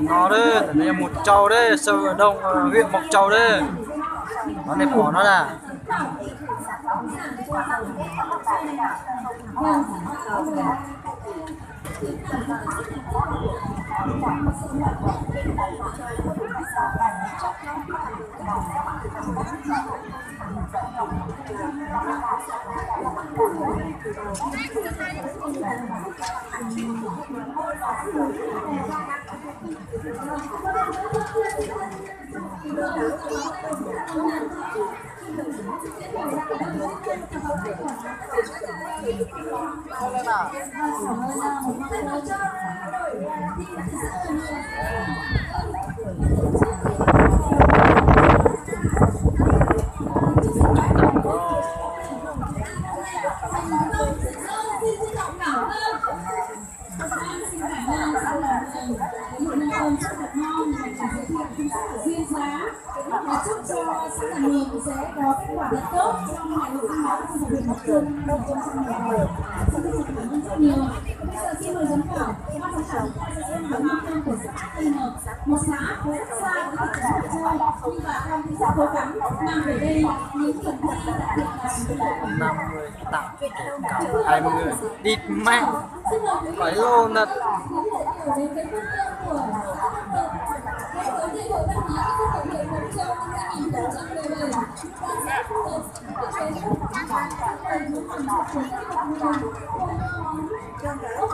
Nó đấy, đây là một trầu đấy, sở động huyện Mộc Châu đấy. Nó đẹp bỏ nó là. Chúc cho tất cả người sẽ có kết quả rất tốt trong ngày hội văn hóa của Học viện Mộc Châu năm 2010. Xin cảm ơn rất nhiều. Bây giờ xin mời giám khảo, ban giám khảo sẽ xem một năm năm của xã Tây Hợp, một xã xa với thị trấn Mộc Châu, nhưng mà trong thị xã cố gắng mang về đây những điểm thi đặc biệt là chúng ta 50 tặng cả 20 đi mẹ phải luôn thật. Thank you.